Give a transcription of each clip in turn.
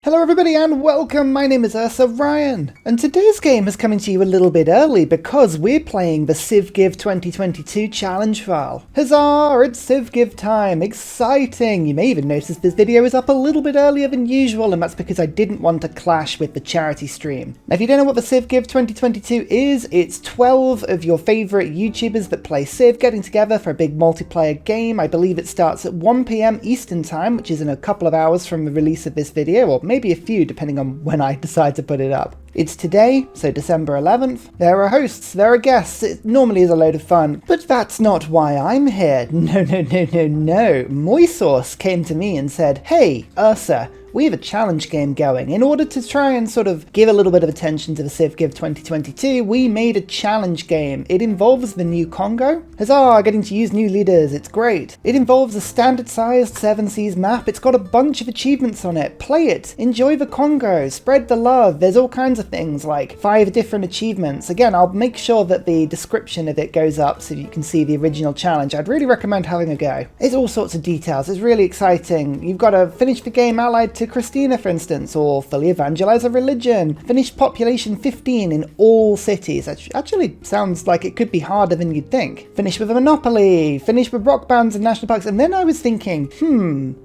Hello everybody and welcome, my name is Ursa Ryan, and today's game is coming to you a little bit early because we're playing the Civ Give 2022 challenge file. Huzzah, it's Civ Give time, exciting! You may even notice this video is up a little bit earlier than usual, and that's because I didn't want to clash with the charity stream. Now if you don't know what the Civ Give 2022 is, it's 12 of your favourite YouTubers that play Civ getting together for a big multiplayer game. I believe it starts at 1 PM Eastern time, which is in a couple of hours from the release of this video, or maybe a few depending on when I decide to put it up. It's today, so December 11th. There are hosts, there are guests, it normally is a load of fun, but that's not why I'm here. No. Moisource came to me and said, "Hey, Ursa, we have a challenge game going. In order to try and sort of give a little bit of attention to the Civ Give 2022, we made a challenge game. It involves the new Kongo. Huzzah, getting to use new leaders, it's great. It involves a standard-sized 7 Seas map. It's got a bunch of achievements on it. Play it, enjoy the Kongo, spread the love. There's all kinds of things like 5 different achievements. Again, I'll make sure that the description of it goes up so you can see the original challenge. I'd really recommend having a go. It's all sorts of details. It's really exciting. You've got to finish the game allied to Christina, for instance, or fully evangelize a religion. Finish population 15 in all cities. That actually sounds like it could be harder than you'd think. Finish with a monopoly. Finish with rock bands and national parks. And then I was thinking,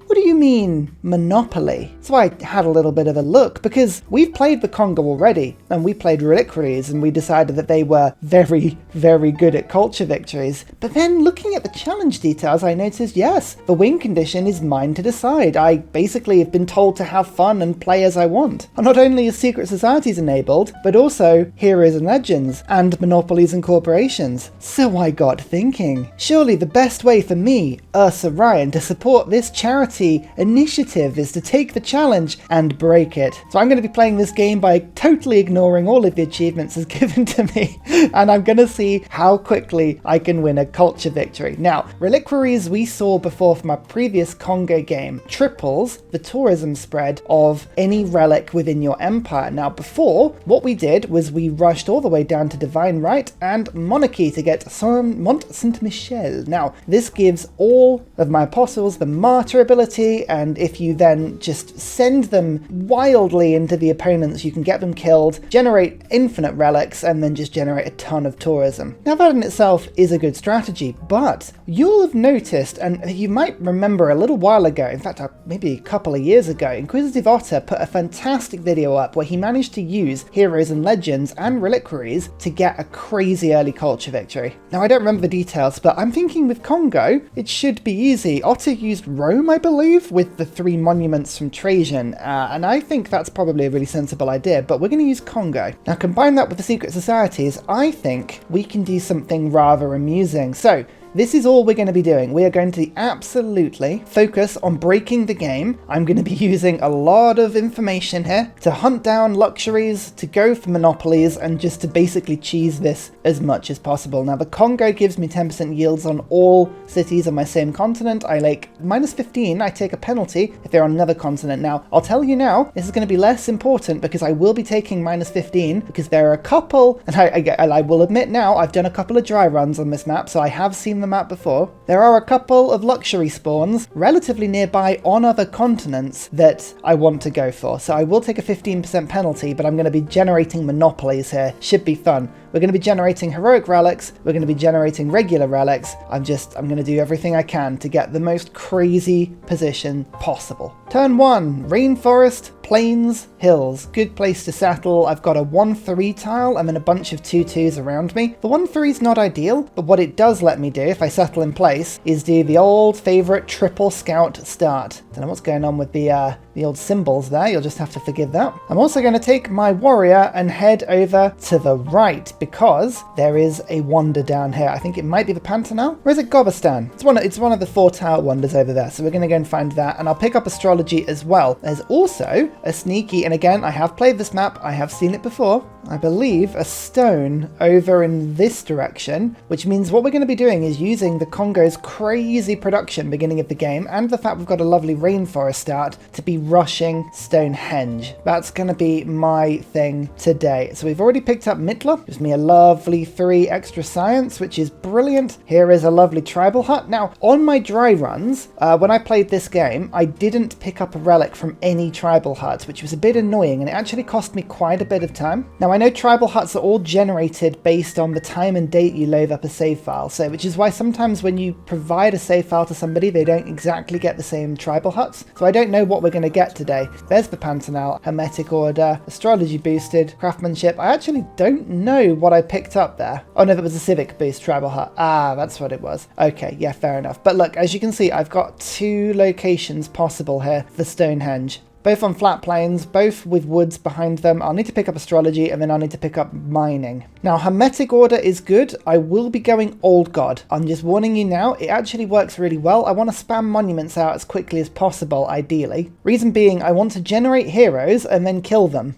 what do you mean, monopoly? So I had a little bit of a look, because we've played the Kongo already, and we played reliquaries, and we decided that they were very, very good at culture victories. But then looking at the challenge details, I noticed, yes, the win condition is mine to decide. I basically have been told to have fun and play as I want. And not only is secret societies enabled, but also heroes and legends, and monopolies and corporations. So I got thinking, surely the best way for me, Ursa Ryan, to support this charity initiative is to take the challenge and break it. So I'm going to be playing this game by totally ignoring all of the achievements as given to me, and I'm going to see how quickly I can win a culture victory. Now, reliquaries we saw before from our previous Kongo game triples the tourism spread of any relic within your empire. Now before, what we did was we rushed all the way down to Divine Right and Monarchy to get Mont Saint-Michel. Now this gives all of my apostles the martyr ability, and if you then just send them wildly into the opponents, you can get them killed, generate infinite relics, and then just generate a ton of tourism. Now that in itself is a good strategy, but you'll have noticed, and you might remember a little while ago, in fact maybe a couple of years ago, Inquisitive Otter put a fantastic video up where he managed to use heroes and legends and reliquaries to get a crazy early culture victory. Now I don't remember the details, but I'm thinking with Kongo, it should be easy. Otter used Rome, I believe, with the 3 monuments from Trajan, and I think that's probably a really sensible idea, but we're going to use Kongo. Now combine that with the secret societies, I think we can do something rather amusing. So this is all we're going to be doing. We are going to absolutely focus on breaking the game. I'm going to be using a lot of information here to hunt down luxuries, to go for monopolies, and just to basically cheese this as much as possible. Now the Kongo gives me 10% yields on all cities on my same continent. I like -15, I take a penalty if they're on another continent. Now I'll tell you now, this is going to be less important because I will be taking -15 because there are a couple, and I will admit now, I've done a couple of dry runs on this map, so I have seen the map before. There are a couple of luxury spawns relatively nearby on other continents that I want to go for. So I will take a 15% penalty, but I'm going to be generating monopolies here. Should be fun. We're going to be generating heroic relics. We're going to be generating regular relics. I'm going to do everything I can to get the most crazy position possible. Turn 1, rainforest, plains, hills. Good place to settle. I've got a 1-3 tile and then a bunch of 2-2s around me. The 1-3 is not ideal, but what it does let me do if I settle in place is do the old favorite triple scout start. Don't know what's going on with the old symbols there. You'll just have to forgive that. I'm also going to take my warrior and head over to the right because there is a wonder down here. I think it might be the Pantanal, or is it Gobestan? It's one of the 4 tower wonders over there. So we're going to go and find that, and I'll pick up astrology as well. There's also a sneaky, and again, I have played this map, I have seen it before, I believe, a stone over in this direction, which means what we're going to be doing is using the Kongo's crazy production beginning of the game and the fact we've got a lovely rainforest start to be rushing Stonehenge. That's going to be my thing today. So we've already picked up Mitla, gives me a lovely 3 extra science, which is brilliant. Here is a lovely tribal hut. Now, on my dry runs, when I played this game, I didn't pick up a relic from any tribal hut, which was a bit annoying, and it actually cost me quite a bit of time. Now, I know tribal huts are all generated based on the time and date you load up a save file, so which is why sometimes when you provide a save file to somebody, they don't exactly get the same tribal huts. So I don't know what we're going to get today. There's the Pantanal, Hermetic Order, Astrology Boosted, Craftsmanship. I actually don't know what I picked up there. Oh no, that was a Civic Boost tribal hut. Ah, that's what it was. Okay, yeah, fair enough. But look, as you can see, I've got 2 locations possible here for Stonehenge. Both on flat plains, both with woods behind them. I'll need to pick up astrology and then I'll need to pick up mining. Now, Hermetic Order is good. I will be going Old God. I'm just warning you now, it actually works really well. I want to spam monuments out as quickly as possible, ideally. Reason being, I want to generate heroes and then kill them.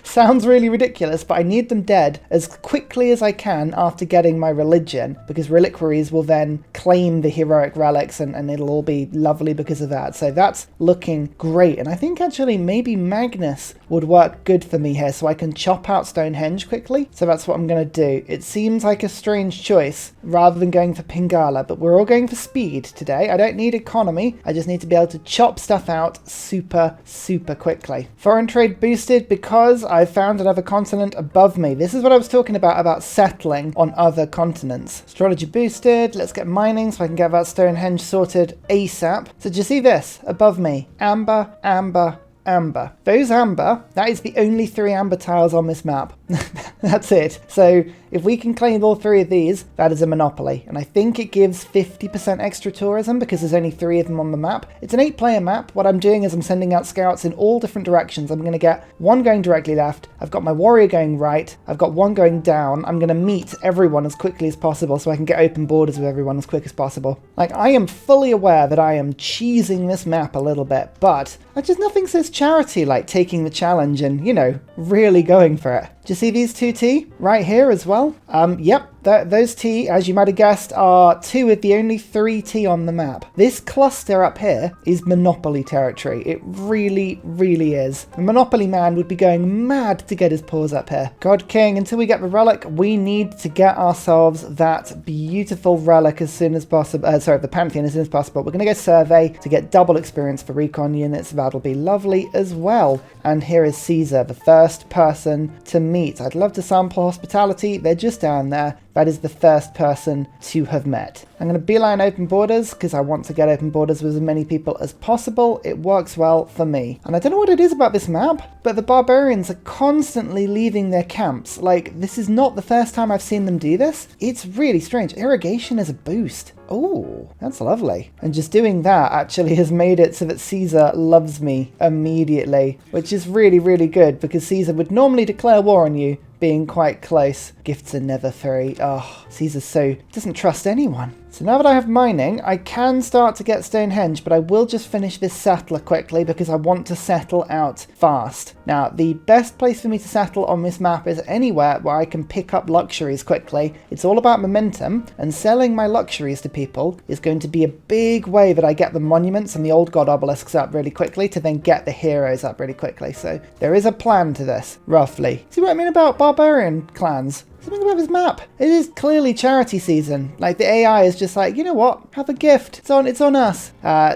Sounds really ridiculous, but I need them dead as quickly as I can after getting my religion, because reliquaries will then claim the heroic relics and it'll all be lovely because of that. So that's looking great. And I think actually maybe Magnus would work good for me here, so I can chop out Stonehenge quickly. So that's what I'm going to do. It seems like a strange choice rather than going for Pingala, but we're all going for speed today. I don't need economy. I just need to be able to chop stuff out super quickly. Foreign trade boosted because I've found another continent above me. This is what I was talking about settling on other continents. Astrology boosted. Let's get mining so I can get that Stonehenge sorted ASAP. So do you see this above me? Amber, amber, amber. Those amber, that is the only 3 amber tiles on this map. That's it. So if we can claim all 3 of these, that is a monopoly. And I think it gives 50% extra tourism because there's only 3 of them on the map. It's an 8-player map. What I'm doing is I'm sending out scouts in all different directions. I'm going to get 1 going directly left. I've got my warrior going right. I've got 1 going down. I'm going to meet everyone as quickly as possible so I can get open borders with everyone as quick as possible. Like, I am fully aware that I am cheesing this map a little bit, but just nothing says charity like taking the challenge and, you know, really going for it. Do you see these 2 T right here as well? Yep. Those T, as you might have guessed, are 2 of the only 3 T on the map. This cluster up here is Monopoly territory. It really is. The Monopoly man would be going mad to get his paws up here. God King, until we get the relic, we need to get ourselves that beautiful relic as soon as possible. Sorry, the Pantheon as soon as possible. We're going to go survey to get double experience for recon units. That'll be lovely as well. And here is Caesar, the first person to meet. I'd love to sample hospitality. They're just down there. That is the first person to have met. I'm going to beeline open borders because I want to get open borders with as many people as possible. It works well for me. And I don't know what it is about this map, but the barbarians are constantly leaving their camps. Like, this is not the first time I've seen them do this. It's really strange. Irrigation is a boost. Oh, that's lovely. And just doing that actually has made it so that Caesar loves me immediately, which is really good because Caesar would normally declare war on you being quite close. Gifts are never free. Oh, Caesar doesn't trust anyone. So now that I have mining, I can start to get Stonehenge, but I will just finish this settler quickly because I want to settle out fast. Now, the best place for me to settle on this map is anywhere where I can pick up luxuries quickly. It's all about momentum, and selling my luxuries to people is going to be a big way that I get the monuments and the old god obelisks up really quickly to then get the heroes up really quickly. So there is a plan to this, roughly. See what I mean about barbarian clans? Something about this map. It is clearly charity season. Like, the AI is just like, you know what? Have a gift. It's on us.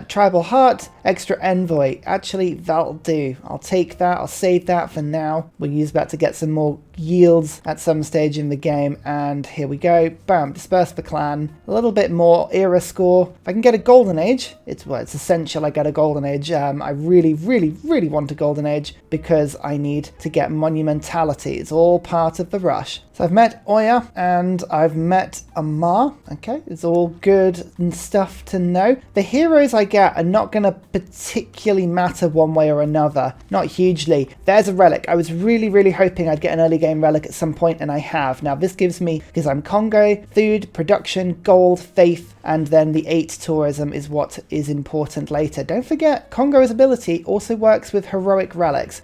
Tribal Heart, extra envoy. Actually, that'll do. I'll take that. I'll save that for now. We'll use that to get some more yields at some stage in the game. And here we go. Bam. Disperse the clan. A little bit more era score. If I can get a golden age, it's essential I get a golden age. I really want a golden age because I need to get monumentality. It's all part of the rush. So I've met Oya and I've met Amar. Okay, it's all good and stuff to know. The heroes I get are not going to particularly matter one way or another. Not hugely. There's a relic. I was really hoping I'd get an early game relic at some point, and I have. Now this gives me, because I'm Kongo, food, production, gold, faith, and then the 8 tourism is what is important later. Don't forget, Kongo's ability also works with heroic relics.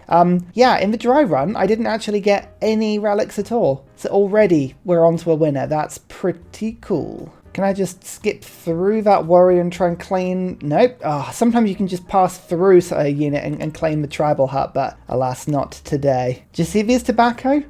Yeah, in the dry run, I didn't actually get any relics at all. So already we're on to a winner. That's pretty cool. Can I just skip through that warrior and try and claim? Nope. Oh, sometimes you can just pass through a unit and claim the tribal hut, but alas, not today. Do you see this tobacco?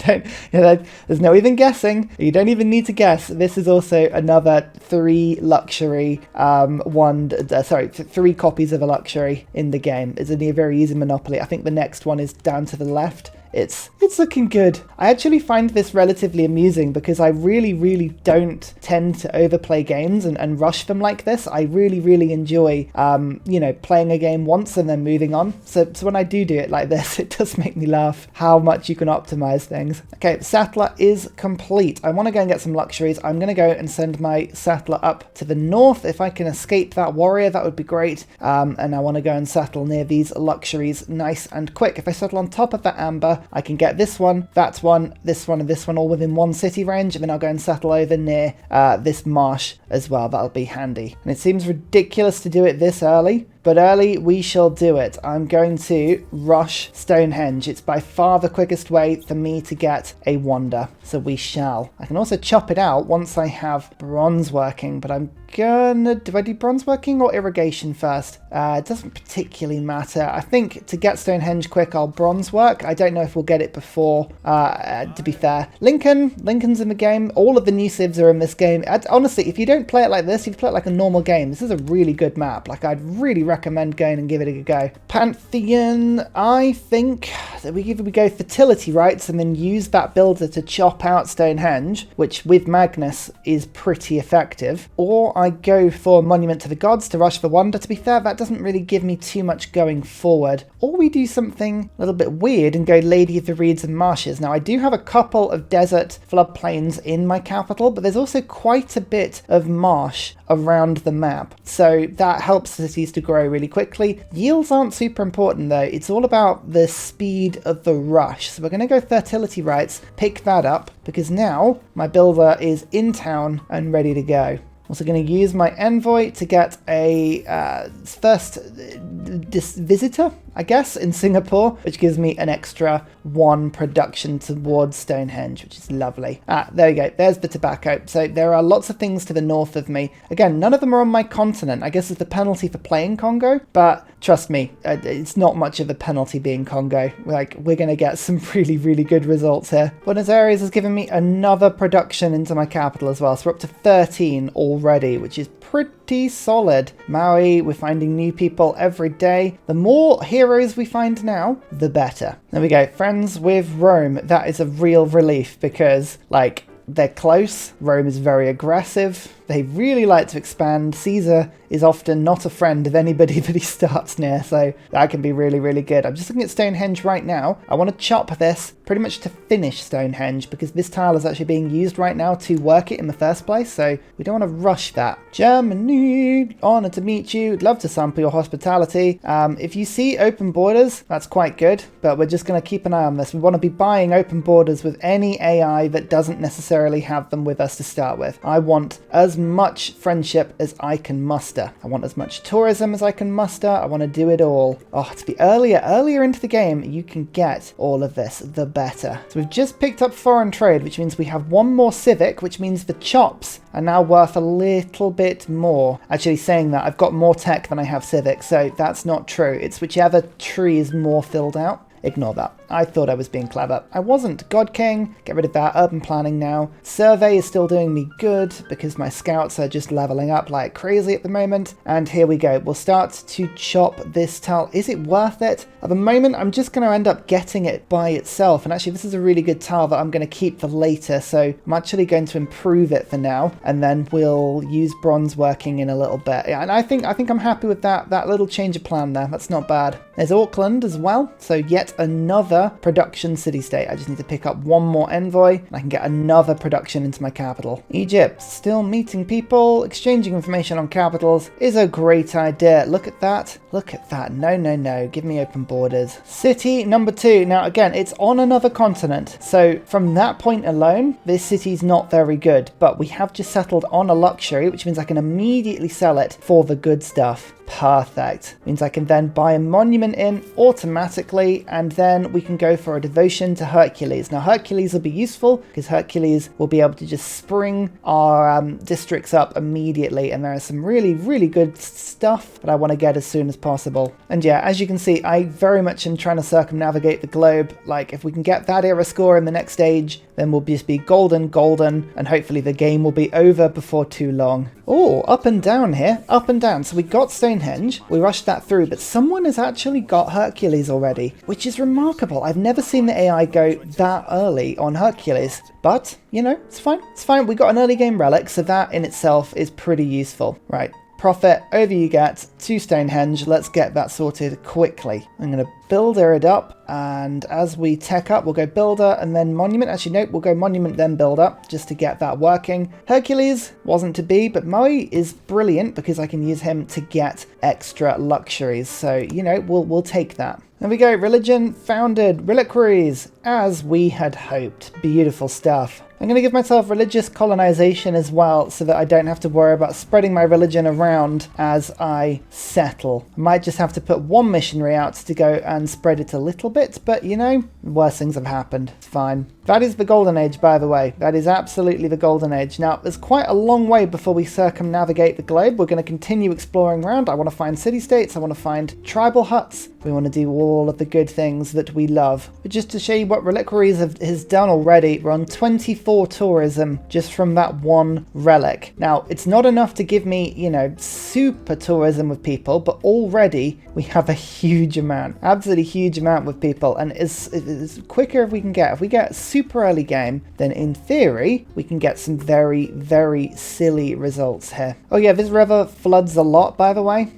There's no even guessing. You don't even need to guess. This is also another 3 luxury, 3 copies of a luxury in the game. It's a very easy monopoly. I think the next one is down to the left. It's looking good. I actually find this relatively amusing because I really don't tend to overplay games and rush them like this. I really enjoy, playing a game once and then moving on. So when I do it like this, it does make me laugh how much you can optimize things. Okay, settler is complete. I want to go and get some luxuries. I'm going to go and send my settler up to the north. If I can escape that warrior, that would be great. And I want to go and settle near these luxuries nice and quick. If I settle on top of that amber, I can get this one, that one, this one, and this one all within 1 city range, and then I'll go and settle over near this marsh as well. That'll be handy. And it seems ridiculous to do it this early, but early we shall do it. I'm going to rush Stonehenge. It's by far the quickest way for me to get a wonder, so we shall. I can also chop it out once I have bronze working, but I'm gonna... Do I do bronze working or irrigation first? It doesn't particularly matter. I think to get Stonehenge quick, I'll bronze work. I don't know if we'll get it before, to be fair. Lincoln's in the game. All of the new civs are in this game. Honestly, if you don't play it like this, you play it like a normal game. This is a really good map. Like, I'd really recommend going and give it a go. Pantheon, I think that we go fertility rights and then use that builder to chop out Stonehenge, which with Magnus is pretty effective. Or I go for Monument to the Gods to rush for wonder. To be fair, that doesn't really give me too much going forward. Or we do something a little bit weird and go Lady of the Reeds and Marshes. Now, I do have a couple of desert floodplains in my capital, but there's also quite a bit of marsh around the map. So that helps cities to grow really quickly. Yields aren't super important though. It's all about the speed of the rush. So we're going to go fertility rights, pick that up, because now my builder is in town and ready to go. Also going to use my envoy to get a first visitor, I guess, in Singapore, which gives me an extra 1 production towards Stonehenge, which is lovely. There we go. There's the tobacco. So there are lots of things to the north of me. Again, none of them are on my continent. I guess it's the penalty for playing Kongo, but trust me, it's not much of a penalty being Kongo. Like, we're going to get some really good results here. Buenos Aires has given me another production into my capital as well. So we're up to 13 already, which is pretty solid. Maui, we're finding new people every day. The more heroes we find now, the better. There we go. Friends with Rome. That is a real relief because, like, they're close. Rome is very aggressive. They really like to expand. Caesar is often not a friend of anybody that he starts near, so that can be really good. I'm just looking at Stonehenge right now. I want to chop this pretty much to finish Stonehenge because this tile is actually being used right now to work it in the first place, so we don't want to rush that. Germany, honored to meet you. I'd love to sample your hospitality. If you see open borders, that's quite good, but we're just going to keep an eye on this. We want to be buying open borders with any AI that doesn't necessarily have them with us to start with. I want as much friendship as I can muster. I want as much tourism as I can muster. I want to do it all. Oh, to be earlier into the game, you can get all of this, the better. So we've just picked up foreign trade, which means we have 1 more civic, which means the chops are now worth a little bit more. Actually, saying that, I've got more tech than I have civic, so that's not true. It's whichever tree is more filled out. Ignore that. I thought I was being clever. I wasn't. God King, get rid of that. Urban planning now. Survey is still doing me good because my scouts are just leveling up like crazy at the moment. And here we go. We'll start to chop this tile. Is it worth it? At the moment, I'm just going to end up getting it by itself. And actually, this is a really good tile that I'm going to keep for later. So I'm actually going to improve it for now. And then we'll use bronze working in a little bit. Yeah, and I think I'm happy with that little change of plan there. That's not bad. There's Auckland as well. So yet another another production city-state. I just need to pick up one more envoy and I can get another production into my capital. Egypt, still meeting people, exchanging information on capitals is a great idea. Look at that. Look at that. No, no, no. Give me open borders. City number 2. Now, again, it's on another continent. So from that point alone, this city's not very good, but we have just settled on a luxury, which means I can immediately sell it for the good stuff. Perfect. Means I can then buy a monument in automatically, and then we can go for a devotion to Hercules. Now, Hercules will be useful because Hercules will be able to just spring our districts up immediately, and there is some really, really good stuff that I want to get as soon as possible. And yeah, as you can see, I very much am trying to circumnavigate the globe. Like, if we can get that era score in the next stage, then we'll just be golden, and hopefully the game will be over before too long. Oh, up and down here, up and down. So we got Stonehenge, we rushed that through, but someone has actually got Hercules already, which is remarkable. I've never seen the AI go that early on Hercules, but, you know, it's fine. It's fine. We got an early game relic, so that in itself is pretty useful. Right. Profit, over you get, to Stonehenge. Let's get that sorted quickly. I'm going to builder it up, and as we tech up, we'll go builder and then monument. Actually, nope, we'll go monument then builder just to get that working. Hercules wasn't to be, but Maui is brilliant because I can use him to get extra luxuries. So, you know, we'll take that. There we go, religion founded, reliquaries, as we had hoped. Beautiful stuff. I'm going to give myself religious colonization as well so that I don't have to worry about spreading my religion around as I settle. I might just have to put one missionary out to go and spread it a little bit, but you know, worse things have happened. It's fine. That is the Golden Age, by the way. That is absolutely the Golden Age. Now, there's quite a long way before we circumnavigate the globe. We're going to continue exploring around. I want to find city-states. I want to find tribal huts. We want to do all of the good things that we love. But just to show you what reliquaries has done already, we're on 24 tourism just from that one relic. Now, it's not enough to give me, you know, super tourism with people, but already we have a huge amount, absolutely huge amount with people, and it's quicker if we can get. If we get super early game, then in theory, we can get some very, very silly results here. Oh yeah, this river floods a lot, by the way.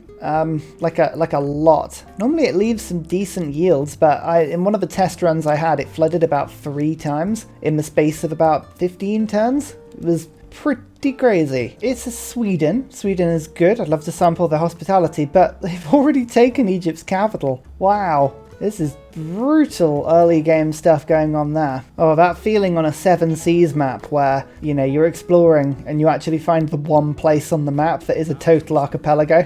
Like a lot. Normally it leaves some decent yields, but in one of the test runs I had, it flooded about 3 times in the space of about 15 turns. It was pretty crazy. It's Sweden. Sweden is good. I'd love to sample their hospitality, but they've already taken Egypt's capital. Wow. This is brutal early game stuff going on there. Oh, that feeling on a 7 Seas map where, you know, you're exploring and you actually find the one place on the map that is a total archipelago.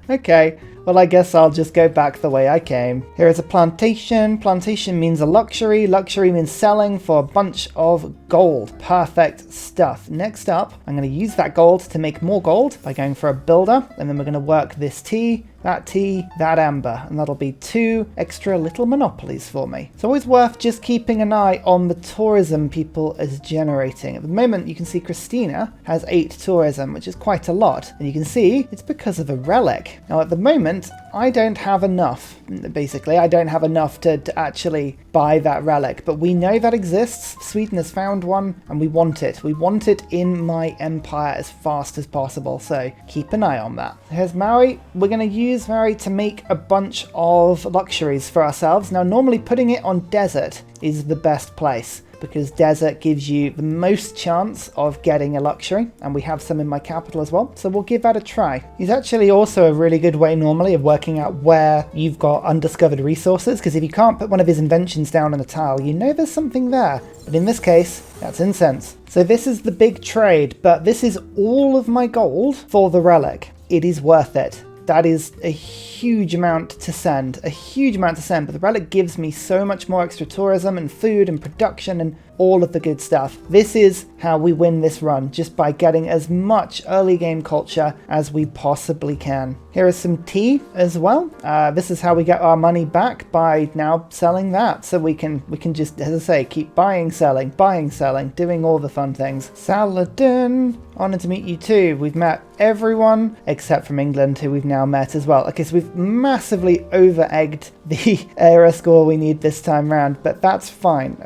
Okay, well, I guess I'll just go back the way I came. Here is a plantation. Plantation means a luxury. Luxury means selling for a bunch of gold. Perfect stuff. Next up, I'm going to use that gold to make more gold by going for a builder, and then we're going to work this tea, that amber, and that'll be 2 extra little monopolies for me. It's always worth just keeping an eye on the tourism people is generating. At the moment, you can see Christina has 8 tourism, which is quite a lot, and you can see it's because of a relic. Now, at the moment, I don't have enough. Basically, I don't have enough to actually buy that relic, but we know that exists. Sweden has found one, and we want it. We want it in my empire as fast as possible, so keep an eye on that. Here's Maui. We're going to use Maui to make a bunch of luxuries for ourselves. Now, normally putting it on desert is the best place, because desert gives you the most chance of getting a luxury, and we have some in my capital as well, so we'll give that a try. It's actually also a really good way normally of working out where you've got undiscovered resources, because if you can't put one of his inventions down on a tile, you know there's something there, but in this case, that's incense. So this is the big trade, but this is all of my gold for the relic. It is worth it. That is a huge amount to send, but the relic gives me so much more extra tourism and food and production and all of the good stuff. This is how we win this run, just by getting as much early game culture as we possibly can. Here is some tea as well. This is how we get our money back, by now selling that. So we can just, as I say, keep buying, selling, doing all the fun things. Saladin, honored to meet you too. We've met everyone except from England, who we've now met as well. Okay, so we've massively over-egged the era score we need this time round, but that's fine.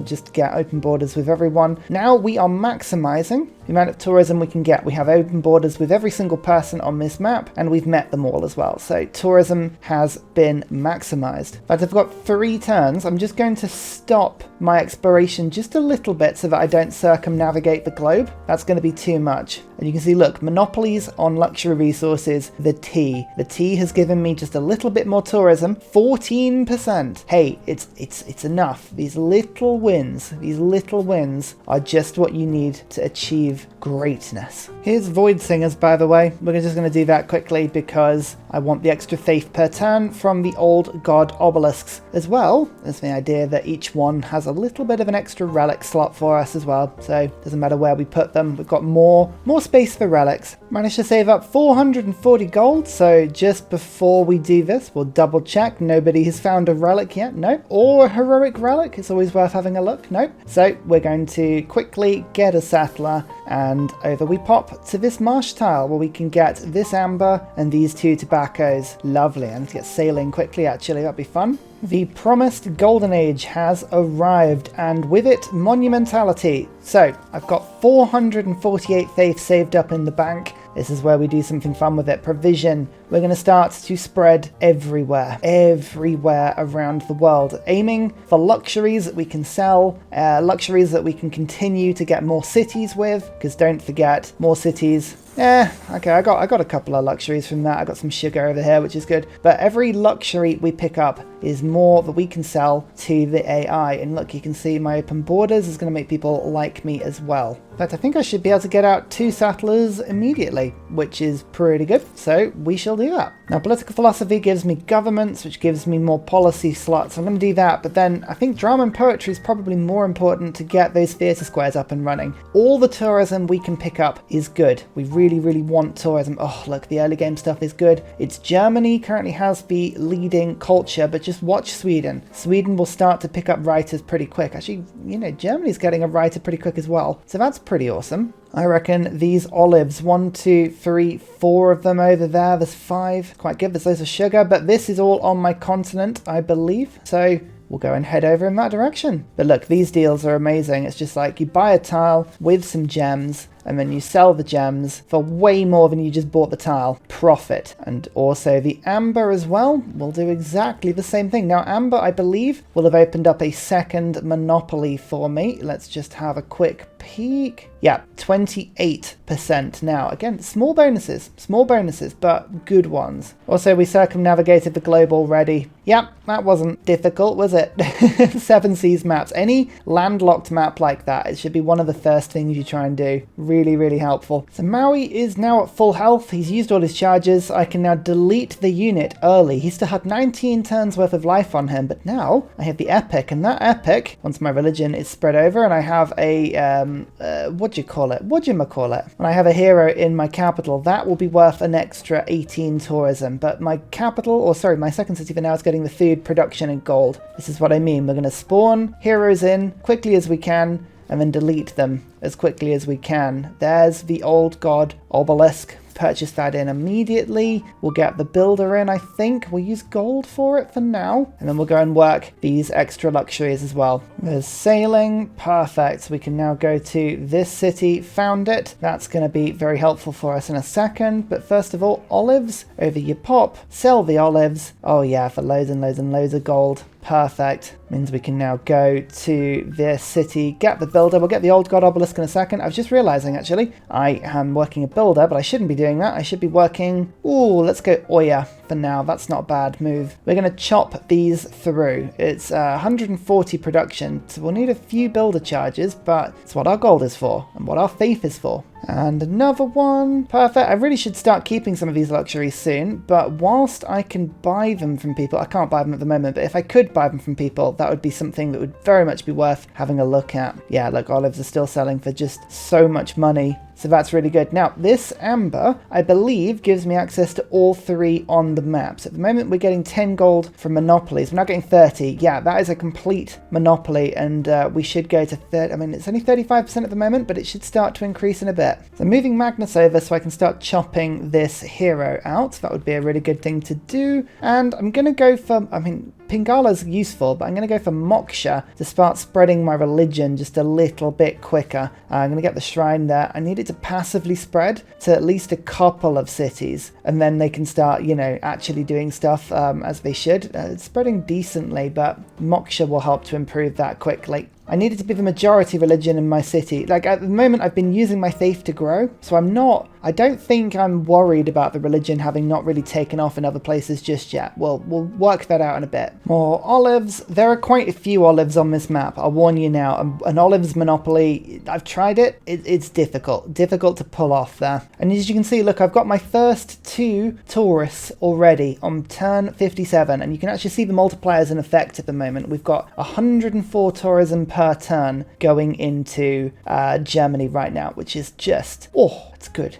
Just get open borders with everyone. Now we are maximizing the amount of tourism we can get. We have open borders with every single person on this map, and we've met them all as well. So tourism has been maximized. But I've got 3 turns. I'm just going to stop my exploration just a little bit so that I don't circumnavigate the globe. That's going to be too much. And you can see, look, monopolies on luxury resources, the T. The T has given me just a little bit more tourism, 14%. Hey, it's enough. These little wins are just what you need to achieve greatness. Here's Void Singers, by the way. We're just going to do that quickly because I want the extra faith per turn from the old god obelisks, as well as the idea that each one has a little bit of an extra relic slot for us as well. So it doesn't matter where we put them. We've got more space for relics. Managed to save up 440 gold. So just before we do this, we'll double check. Nobody has found a relic yet. No. Or a heroic relic. It's always worth having a look. No. So we're going to quickly get a settler, and over we pop to this marsh tile where we can get this amber and these 2 tobaccos. Lovely. I need to get sailing quickly, actually. That'd be fun. The promised golden age has arrived, and with it, monumentality. So I've got 448 faith saved up in the bank. This is where we do something fun with it. Provision. We're going to start to spread everywhere around the world, aiming for luxuries that we can sell, luxuries that we can continue to get more cities with, because don't forget, more cities. Okay, I got a couple of luxuries from that. I got some sugar over here, which is good. But every luxury we pick up is more that we can sell to the AI. And look, you can see my open borders is going to make people like me as well. In fact, I think I should be able to get out 2 settlers immediately, which is pretty good. So we shall do that. Now, political philosophy gives me governments, which gives me more policy slots. I'm going to do that, but then I think drama and poetry is probably more important to get those theatre squares up and running. All the tourism we can pick up is good. We really want tourism. Oh, look, the early game stuff is good. It's Germany currently has the leading culture, but just watch Sweden. Sweden will start to pick up writers pretty quick. Actually, you know, Germany's getting a writer pretty quick as well. So that's pretty awesome. I reckon these olives, 1, 2, 3, 4 of them over there. There's 5. Quite good. There's loads of sugar, but this is all on my continent, I believe. So we'll go and head over in that direction. But look, these deals are amazing. It's just like you buy a tile with some gems, and then you sell the gems for way more than you just bought the tile. Profit. And also the amber as well will do exactly the same thing. Now, amber, I believe, will have opened up a second monopoly for me. Let's just have a quick peek. Yeah, 28% now. Again, small bonuses, but good ones. Also, we circumnavigated the globe already. Yep, that wasn't difficult, was it? 7 seas maps. Any landlocked map like that, it should be one of the first things you try and do. Really helpful. So Maui is now at full health. He's used all his charges. I can now delete the unit early. He still had 19 turns worth of life on him, but now I have the epic, and that epic, once my religion is spread over and I have a, what do you call it? When I have a hero in my capital, that will be worth an extra 18 tourism. But my capital, or sorry, my second city for now is getting the food, production, and gold. This is what I mean. We're going to spawn heroes in quickly as we can, and then delete them as quickly as we can. There's the old god obelisk. Purchase that in immediately. We'll get the builder in, I think. We'll use gold for it for now. And then we'll go and work these extra luxuries as well. There's sailing. Perfect. We can now go to this city. Found it. That's going to be very helpful for us in a second. But first of all, olives. Over you pop. Sell the olives. Oh yeah, for loads and loads of gold. Perfect. Means we can now go to this city, get the builder. We'll get the old god obelisk in a second. I was just realizing, actually, I am working a builder, but I shouldn't be doing that. I should be working... Ooh, let's go Oya for now. That's not a bad move. We're going to chop these through. It's 140 production, so we'll need a few builder charges, but it's what our gold is for and what our faith is for. And another one. Perfect. I really should start keeping some of these luxuries soon, but whilst I can buy them from people, I can't buy them at the moment, but if I could buy them from people, that would be something that would very much be worth having a look at. Yeah, look, olives are still selling for just so much money. So that's really good. Now, this amber, I believe, gives me access to all 3 on the maps. At the moment, we're getting 10 gold from monopolies. We're now getting 30. Yeah, that is a complete monopoly, and we should go to 30. I mean, it's only 35% at the moment, but it should start to increase in a bit. So moving Magnus over so I can start chopping this hero out. That would be a really good thing to do. And I'm going to go for, I mean, Pingala's useful, but I'm going to go for Moksha to start spreading my religion just a little bit quicker. I'm going to get the shrine there. I need it to passively spread to at least a couple of cities, and then they can start, you know, actually doing stuff as they should. It's spreading decently, but Moksha will help to improve that quickly. I needed to be the majority religion in my city. Like, at the moment, I've been using my faith to grow, so I don't think I'm worried about the religion having not really taken off in other places just yet. We'll work that out in a bit. More olives. There are quite a few olives on this map, I'll warn you now. An olives monopoly, I've tried it. It's difficult to pull off there. And as you can see, look, I've got my first 2 tourists already on turn 57, and you can actually see the multipliers in effect at the moment. We've got 104 tourism per turn going into Germany right now, which is just, it's good.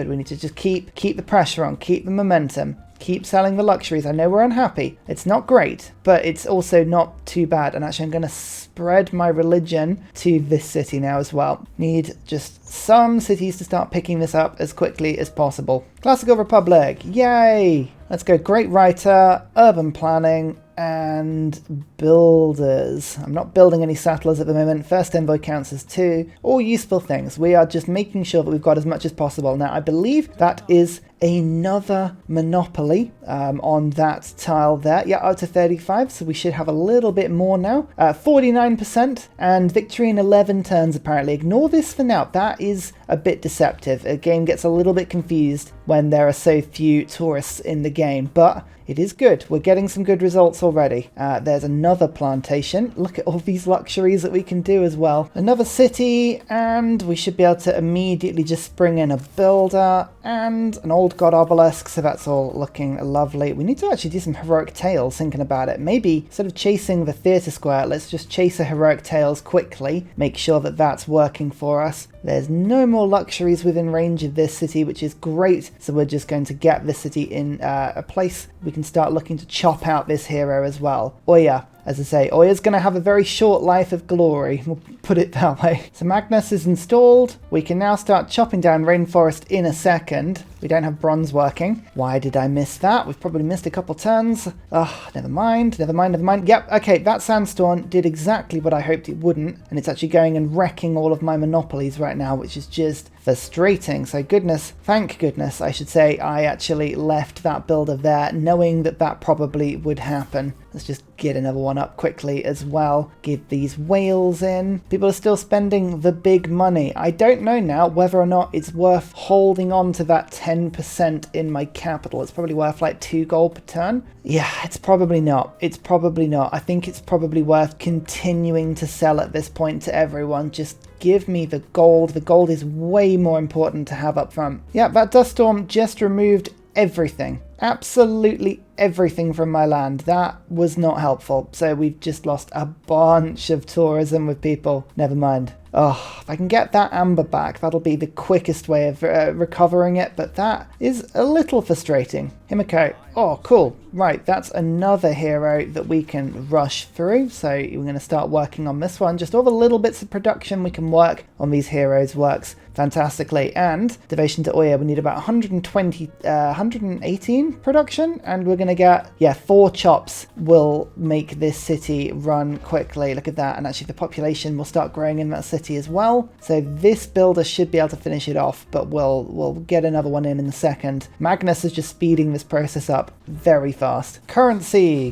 We need to just keep the pressure on, keep the momentum, keep selling the luxuries. I know we're unhappy. It's not great, but it's also not too bad. And actually, I'm going to spread my religion to this city now as well. Need just some cities to start picking this up as quickly as possible. Classical Republic, yay! Let's go. Great writer, urban planning, and builders. I'm not building any settlers at the moment. First envoy counts as 2. All useful things. We are just making sure that we've got as much as possible. Now, I believe that is another monopoly on that tile there. Yeah, up to 35, so we should have a little bit more now. 49% and victory in 11 turns apparently. Ignore this for now. That is a bit deceptive. A game gets a little bit confused when there are so few tourists in the game, but it is good. We're getting some good results already. There's another plantation. Look at all these luxuries that we can do as well. Another city, and we should be able to immediately just spring in a builder and an old god obelisk, so that's all looking lovely. We need to actually do some heroic tales, thinking about it. Maybe instead of chasing the theatre square, let's just chase a heroic tales quickly, make sure that that's working for us. There's no more luxuries within range of this city, which is great. So we're just going to get this city in a place we can start looking to chop out this hero as well. Oya. As I say, Oya's going to have a very short life of glory, we'll put it that way. So Magnus is installed. We can now start chopping down rainforest in a second. We don't have bronze working. Why did I miss that? We've probably missed a couple turns. Never mind. Yep, okay, that sandstorm did exactly what I hoped it wouldn't, and it's actually going and wrecking all of my monopolies right now, which is just frustrating. So thank goodness, I should say, I actually left that builder there, knowing that that probably would happen. Let's just get another one up quickly as well. Give these whales in. People are still spending the big money. I don't know now whether or not it's worth holding on to that 10% in my capital. It's probably worth like 2 gold per turn. Yeah, it's probably not. I think it's probably worth continuing to sell at this point to everyone. Just give me the gold. The gold is way more important to have up front. Yeah, that dust storm just removed everything. Absolutely everything from my land. That was not helpful. So we've just lost a bunch of tourism with people. Never mind. If I can get that amber back, that'll be the quickest way of recovering it, but that is a little frustrating. Himiko. Oh, cool. Right, that's another hero that we can rush through, so we're going to start working on this one. Just all the little bits of production we can work on these heroes works fantastically. And devotion to Oya, we need about 118 production, and we're going to get, 4 chops will make this city run quickly. Look at that. And actually the population will start growing in that city as well. So this builder should be able to finish it off, but we'll get another one in a second. Magnus is just speeding this process up very fast. Currency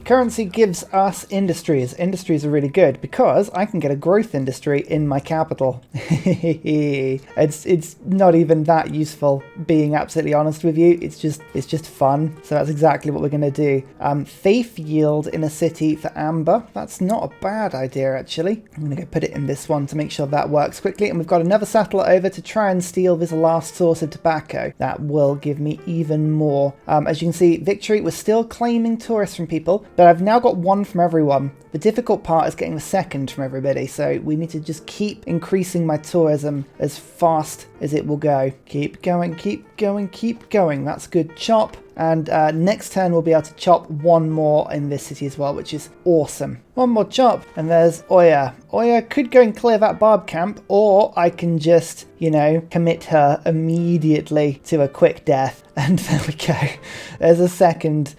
gives us industries. Industries are really good because I can get a growth industry in my capital. It's not even that useful, being absolutely honest with you. It's just fun. So that's exactly what we're going to do. Faith yield in a city for amber. That's not a bad idea, actually. I'm going to go put it in this one to make sure that works quickly. And we've got another settler over to try and steal this last source of tobacco. That will give me even more. As you can see, victory was still claiming tourists from people, but I've now got 1 from everyone. The difficult part is getting the second from everybody, so we need to just keep increasing my tourism as fast as it will go. Keep going. That's good chop. And next turn we'll be able to chop one more in this city as well, which is awesome. One more chop, and there's Oya. Oya could go and clear that barb camp, or I can just, you know, commit her immediately to a quick death. And there we go. There's a second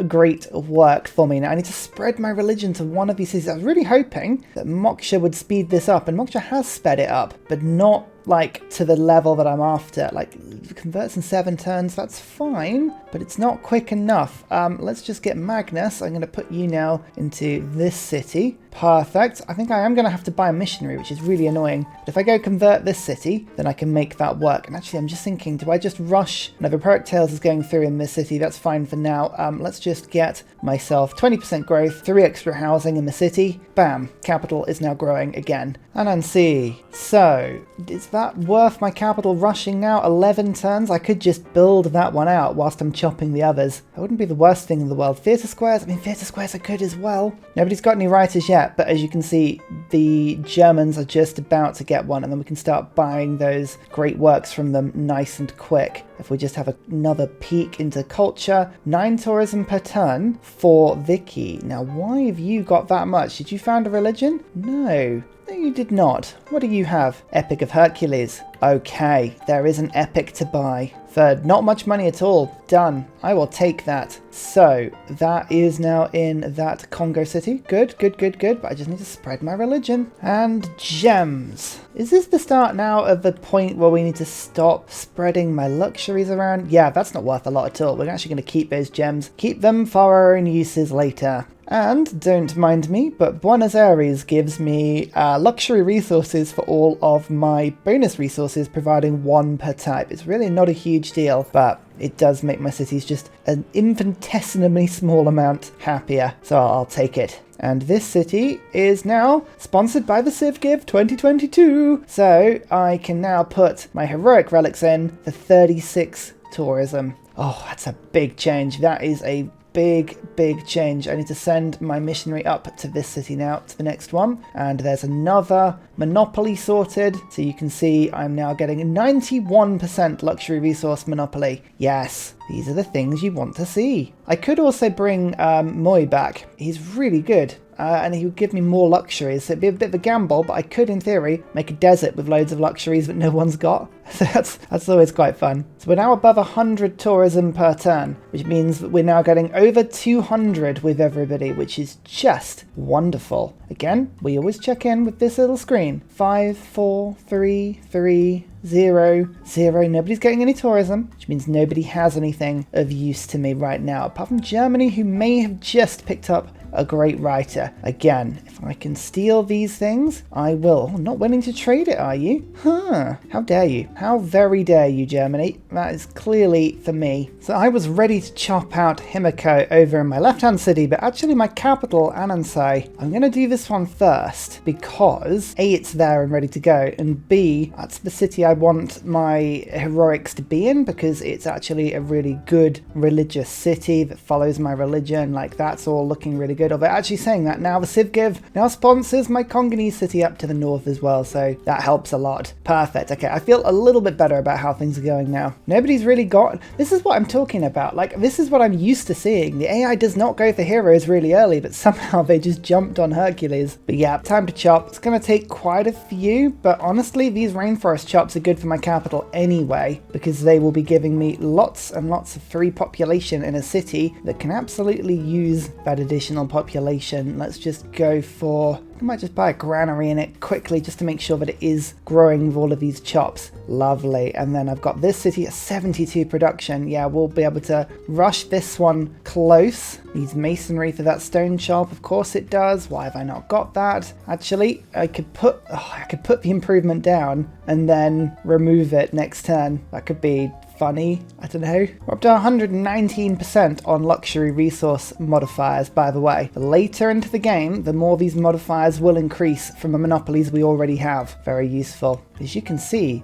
great work for me. Now I need to spread my religion to one of these cities. I was really hoping that Moksha would speed this up, and Moksha has sped it up, but not like to the level that I'm after. Like, converts in 7 turns, that's fine, but it's not quick enough. Let's just get Magnus. I'm going to put you now into this city. Perfect. I think I am going to have to buy a missionary, which is really annoying. But if I go convert this city, then I can make that work. And actually, I'm just thinking, do I just rush? No, the Heroic Tales is going through in this city. That's fine for now. Let's just get myself 20% growth, 3 extra housing in the city. Bam. Capital is now growing again. Anansi. So, is that worth my capital rushing now? 11 turns? I could just build that one out whilst I'm chopping the others. That wouldn't be the worst thing in the world. Theatre squares? I mean, theatre squares are good as well. Nobody's got any writers yet, but as you can see, the Germans are just about to get one, and then we can start buying those great works from them nice and quick. If we just have another peek into culture, 9 tourism per turn for Vicky. Now, why have you got that much? Did you found a religion? No. No, you did not. What do you have? Epic of Hercules. Okay, there is an epic to buy. For not much money at all. Done. I will take that. So, that is now in that Kongo city. Good, good, good, good. But I just need to spread my religion. And gems. Is this the start now of the point where we need to stop spreading my luxuries around? Yeah, that's not worth a lot at all. We're actually going to keep those gems. Keep them for our own uses later. And, don't mind me, but Buenos Aires gives me luxury resources for all of my bonus resources, providing 1 per type. It's really not a huge deal, but it does make my cities just an infinitesimally small amount happier, so I'll take it. And this city is now sponsored by the Civ Give 2022, so I can now put my heroic relics in for 36 tourism. Oh, that's a big change. That is a big change. I need to send my missionary up to this city now, to the next one. And there's another monopoly sorted. So you can see I'm now getting 91% luxury resource monopoly. Yes, these are the things you want to see. I could also bring Moy back. He's really good. And he would give me more luxuries, so it'd be a bit of a gamble, but I could, in theory, make a desert with loads of luxuries that no one's got. So that's always quite fun. So we're now above 100 tourism per turn, which means that we're now getting over 200 with everybody, which is just wonderful. Again, we always check in with this little screen. 5, 4, 3, 3, 0, 0. Nobody's getting any tourism, which means nobody has anything of use to me right now, apart from Germany, who may have just picked up a great writer. Again, if I can steal these things, I will. Oh, not willing to trade it, are you? Huh. How dare you? How very dare you, Germany? That is clearly for me. So I was ready to chop out Himiko over in my left-hand city, but actually my capital, Anansai, I'm going to do this one first because A, it's there and ready to go, and B, that's the city I want my heroics to be in because it's actually a really good religious city that follows my religion. Like, that's all looking really good. Although actually saying that now, the Civ Give now sponsors my Congolese city up to the north as well, so that helps a lot. Perfect. Okay, I feel a little bit better about how things are going now. Nobody's really got... This is what I'm talking about. Like, this is what I'm used to seeing. The AI does not go for heroes really early, but somehow they just jumped on Hercules. But yeah, time to chop. It's going to take quite a few, but honestly, these rainforest chops are good for my capital anyway, because they will be giving me lots and lots of free population in a city that can absolutely use that additional population. Let's just go for... I might just buy a granary in it quickly just to make sure that it is growing with all of these chops. Lovely. And then I've got this city at 72 production. Yeah, we'll be able to rush this one close. Needs masonry for that stone shop. Of course it does. Why have I not got that? Actually, I could put the improvement down and then remove it next turn. That could be funny. I don't know. We're up to 119% on luxury resource modifiers, by the way. The later into the game, the more these modifiers will increase from the monopolies we already have. Very useful. As you can see,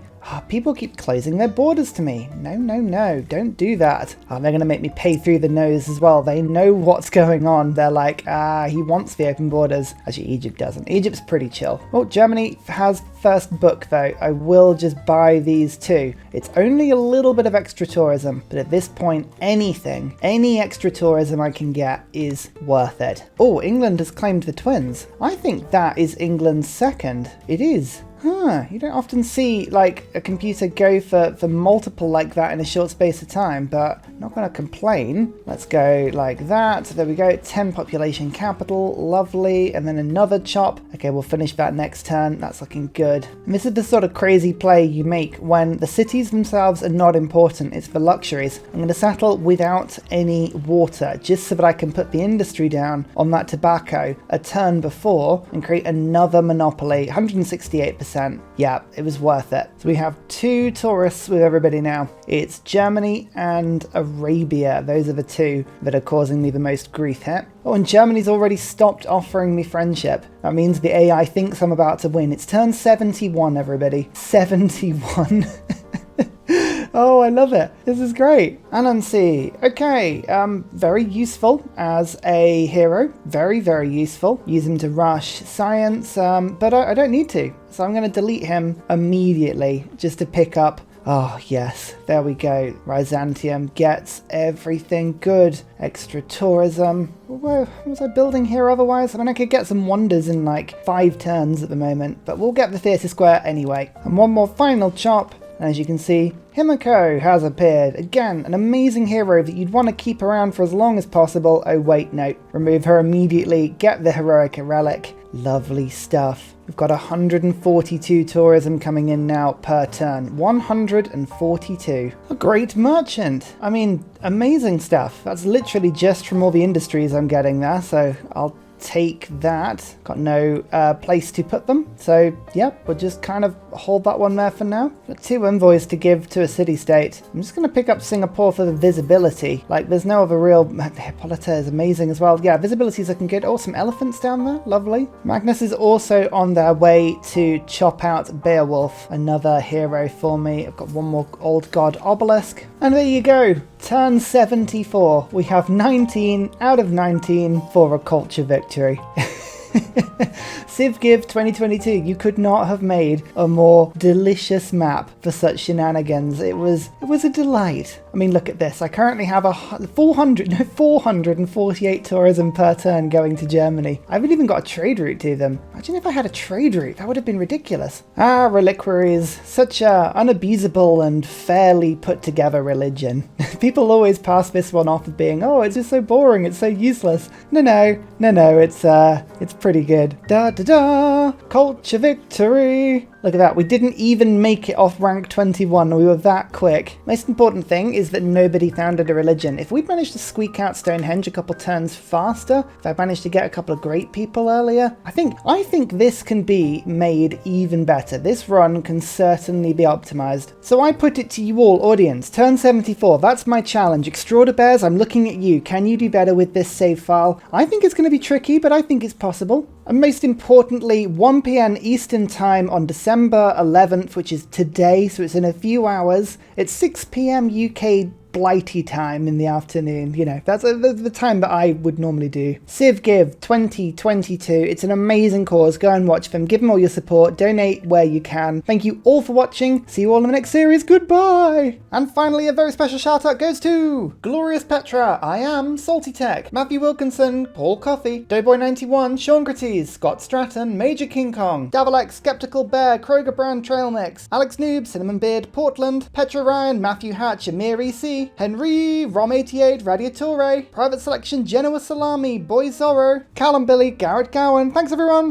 People keep closing their borders to me. No, no, no, don't do that. They're going to make me pay through the nose as well. They know what's going on. They're like, he wants the open borders. Actually, Egypt doesn't. Egypt's pretty chill. Oh, Germany has first book though. I will just buy these two. It's only a little bit of extra tourism, but at this point, any extra tourism I can get is worth it. Oh, England has claimed the twins. I think that is England's second. It is. You don't often see like a computer go for multiple like that in a short space of time, but I'm not going to complain. Let's go like that. There we go. 10 population capital. Lovely. And then another chop. Okay, we'll finish that next turn. That's looking good. And this is the sort of crazy play you make when the cities themselves are not important. It's for luxuries. I'm going to settle without any water just so that I can put the industry down on that tobacco a turn before and create another monopoly. 168%. Yeah, it was worth it. So we have 2 tourists with everybody now. It's Germany and Arabia. Those are the 2 that are causing me the most grief here. Oh, and Germany's already stopped offering me friendship. That means the AI thinks I'm about to win. It's turn 71, everybody. 71. Oh, I love it. This is great. Anansi. Okay, very useful as a hero. Very, very useful. Use him to rush science, but I don't need to. So I'm going to delete him immediately just to pick up. Oh, yes. There we go. Byzantium gets everything good. Extra tourism. What was I building here otherwise? I mean, I could get some wonders in like 5 turns at the moment, but we'll get the theatre square anyway. And one more final chop. As you can see, Himiko has appeared. Again, an amazing hero that you'd want to keep around for as long as possible. Oh wait, no. Remove her immediately. Get the heroic relic. Lovely stuff. We've got 142 tourism coming in now per turn. 142. A great merchant. I mean, amazing stuff. That's literally just from all the industries I'm getting there, so I'll take that. Got no place to put them, so yeah, we'll just kind of hold that one there for now. Got 2 envoys to give to a city-state. I'm just going to pick up Singapore for the visibility. Like, there's no other real... Hippolyta is amazing as well. Yeah, visibility is looking good. Oh, some elephants down there. Lovely. Magnus is also on their way to chop out Beowulf. Another hero for me. I've got one more old god obelisk. And there you go. Turn 74. We have 19 out of 19 for a culture victory. Civ Give 2022, you could not have made a more delicious map for such shenanigans. It was a delight. I mean, look at this. I currently have 448 tourism per turn going to Germany. I haven't even got a trade route to them. Imagine if I had a trade route. That would have been ridiculous. Reliquaries. Such a unabusable and fairly put together religion. People always pass this one off as being, oh, it's just so boring. It's so useless. No, it's pretty good. Da da da! Culture victory! Look at that, we didn't even make it off rank 21, we were that quick. Most important thing is that nobody founded a religion. If we'd managed to squeak out Stonehenge a couple turns faster, if I managed to get a couple of great people earlier, I think this can be made even better. This run can certainly be optimized. So I put it to you all, audience, turn 74, that's my challenge. Extraudabears, I'm looking at you. Can you do better with this save file? I think it's going to be tricky, but I think it's possible. And most importantly, 1 p.m. Eastern Time on December 11th, which is today, so it's in a few hours. It's 6 p.m. UK Blighty time in the afternoon. You know, that's the time that I would normally do. Civ Give 2022. It's an amazing cause. Go and watch them. Give them all your support. Donate where you can. Thank you all for watching. See you all in the next series. Goodbye. And finally, a very special shout out goes to Glorious Petra, I Am Salty Tech, Matthew Wilkinson, Paul Coffey, Doughboy91, Sean Gratis, Scott Stratton, Major King Kong, Davalex, Skeptical Bear, Kroger Brand Trail Mix, Alex Noob, Cinnamon Beard, Portland, Petra Ryan, Matthew Hatch, Amir EC, Henry, Rom88, Radiatore, Private Selection, Genoa Salami, Boy Zorro, Callum Billy, Garrett Gowan. Thanks everyone!